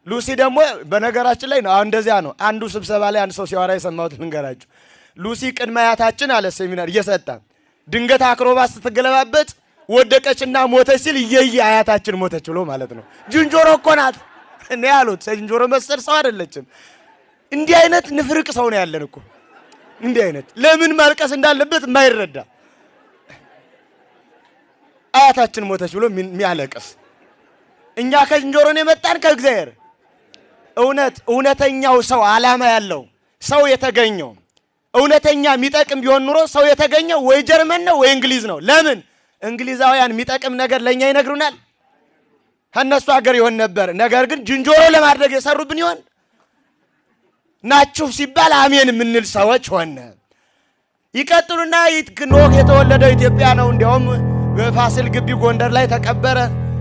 ሉሲ ደግሞ በነገራችን ላይ ነው እንደዚያ ነው። አንዱ ስብሰባ ላይ አንድ ሰው ሲያወራ የሰማሁት ልንገራችሁ። ሉሲ ቅድመ አያታችን አለ ሴሚናር እየሰጣ ድንገት አክሮባት ስትገለባበት ወደቀችና ሞተች ሲል እየየ አያታችን ሞተች ብሎ ማለት ነው። ዝንጀሮ እኮ ናት እኔ ያሉት ዝንጀሮ መሰል ሰው አይደለችም። እንዲህ አይነት ንፍርቅ ሰው ነው ያለን እኮ እንዲህ አይነት ለምን ማልቀስ እንዳለበት የማይረዳ አያታችን ሞተች ብሎ የሚያለቅስ እኛ ከዝንጀሮ ነው የመጣን ከእግዚአብሔር እውነተኛው ሰው ዓላማ ያለው ሰው የተገኘው እውነተኛ የሚጠቅም ቢሆን ኑሮ ሰው የተገኘው ወይ ጀርመን ነው ወይ እንግሊዝ ነው። ለምን እንግሊዛውያን የሚጠቅም ነገር ለኛ ይነግሩናል ከነሱ ሀገር ይሆን ነበር። ነገር ግን ዝንጀሮ ለማድረግ የሰሩብን ይሆን ናችሁ ሲባል አሜን የምንል ሰዎች ሆነ። ይቀጥሉና ኖህ የተወለደው ኢትዮጵያ ነው። እንዲያውም በፋሲል ግቢ ጎንደር ላይ ተቀበረ።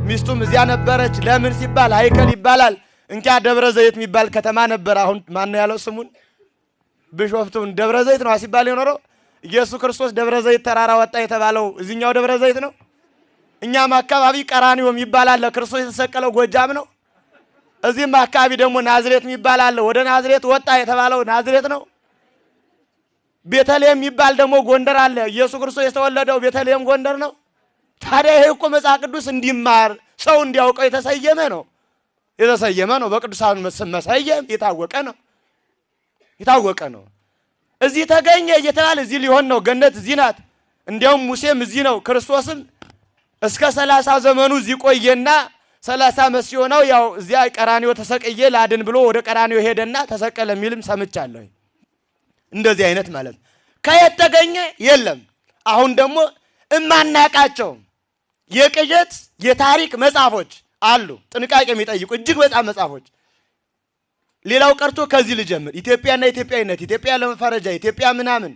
ሚስቱም እዚያ ነበረች። ለምን ሲባል አይከል ይባላል። እንኪያ ደብረ ዘይት የሚባል ከተማ ነበር። አሁን ማን ያለው ስሙን ቢሾፍቱን ደብረ ዘይት ነው ሲባል የኖረው ኢየሱስ ክርስቶስ ደብረ ዘይት ተራራ ወጣ የተባለው እዚህኛው ደብረ ዘይት ነው። እኛም አካባቢ ቀራኒዮ የሚባል አለ። ክርስቶስ የተሰቀለው ጎጃም ነው። እዚህም አካባቢ ደግሞ ናዝሬት የሚባል አለ። ወደ ናዝሬት ወጣ የተባለው ናዝሬት ነው። ቤተልሔም የሚባል ደግሞ ጎንደር አለ። ኢየሱስ ክርስቶስ የተወለደው ቤተልሔም ጎንደር ነው። ታዲያ ይሄ እኮ መጽሐፍ ቅዱስ እንዲማር ሰው እንዲያውቀው የተሰየመ ነው። በቅዱሳን መሰየም የታወቀ ነው። እዚህ ተገኘ እየተባለ እዚህ ሊሆን ነው። ገነት እዚህ ናት። እንዲያውም ሙሴም እዚህ ነው። ክርስቶስም እስከ 30 ዘመኑ እዚህ ቆየና 30 ዓመት ሲሆነው ያው እዚያ ቀራኒዮ ተሰቀየ ላድን ብሎ ወደ ቀራኒዮ ሄደና ተሰቀለ የሚልም ሰምቻለሁ። እንደዚህ አይነት ማለት ከየት ተገኘ የለም። አሁን ደግሞ እማናቃቸው የቅዠት የታሪክ መጽሐፎች አሉ። ጥንቃቄ የሚጠይቁ እጅግ በጣም መጽሐፎች። ሌላው ቀርቶ ከዚህ ልጀምር። ኢትዮጵያና ኢትዮጵያዊነት፣ ኢትዮጵያ ለመፈረጃ፣ ኢትዮጵያ ምናምን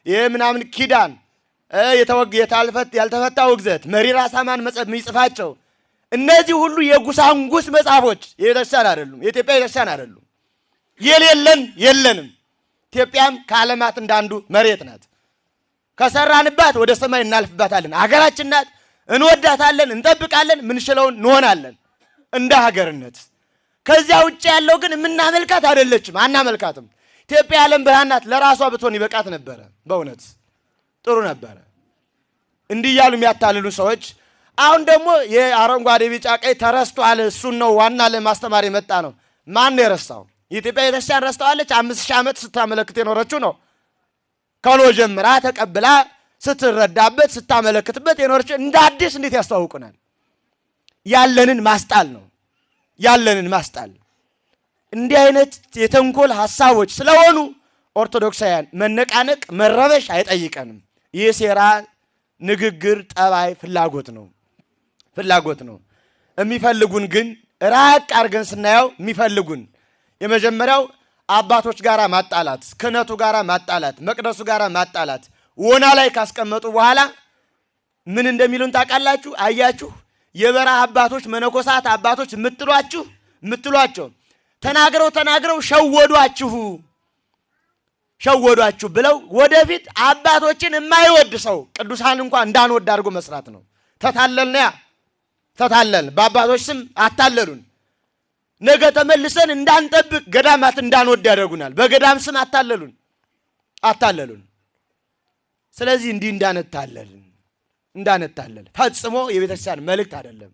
የምናምን ኪዳን ያልተፈታ ውግዘት፣ መሪራ ሳማን የሚጽፋቸው እነዚህ ሁሉ የጉሳንጉስ መጽሐፎች የቤተክርስቲያን አይደሉም። የኢትዮጵያ ቤተክርስቲያን አይደሉም። የለንም። ኢትዮጵያም ከዓለማት እንዳንዱ መሬት ናት። ከሰራንባት ወደ ሰማይ እናልፍባታለን። ሀገራችን ናት። እንወዳታለን፣ እንጠብቃለን፣ ምንችለውን እንሆናለን እንደ ሀገርነት። ከዚያ ውጭ ያለው ግን የምናመልካት አይደለችም፣ አናመልካትም። ኢትዮጵያ የዓለም ብርሃን ናት። ለራሷ ብትሆን ይበቃት ነበረ። በእውነት ጥሩ ነበረ። እንዲህ እያሉ የሚያታልሉ ሰዎች አሁን ደግሞ የአረንጓዴ ቢጫ ቀይ ተረስቷል። እሱን ነው ዋና ለማስተማር የመጣ ነው። ማን ነው የረሳው? የኢትዮጵያ ቤተክርስቲያን ረስተዋለች። 5000 ዓመት ስታመለክት የኖረችው ነው። ከሎ ጀምራ ተቀብላ ስትረዳበት ስታመለክትበት የኖረችው እንደ አዲስ እንዴት ያስተዋውቁናል? ያለንን ማስጣል እንዲህ አይነት የተንኮል ሐሳቦች ስለሆኑ ኦርቶዶክሳውያን መነቃነቅ መረበሽ አይጠይቀንም። ይህ ሴራ ንግግር ጠባይ ፍላጎት ነው። የሚፈልጉን ግን ራቅ አድርገን ስናየው የሚፈልጉን የመጀመሪያው አባቶች ጋራ ማጣላት፣ ክህነቱ ጋራ ማጣላት፣ መቅደሱ ጋራ ማጣላት ወና ላይ ካስቀመጡ በኋላ ምን እንደሚሉን ታውቃላችሁ? አያችሁ የበረሃ አባቶች መነኮሳት አባቶች የምትሏቸው ተናግረው ሸወዷችሁ ብለው ወደፊት አባቶችን የማይወድ ሰው ቅዱሳን እንኳን እንዳንወድ አድርጎ መስራት ነው። ተታለልን። በአባቶች ስም አታለሉን። ነገ ተመልሰን እንዳንጠብቅ ገዳማት እንዳንወድ ያደርጉናል። በገዳም ስም አታለሉን። ስለዚህ እንዲህ እንዳንታለል ፈጽሞ የቤተክርስቲያን መልእክት አይደለም።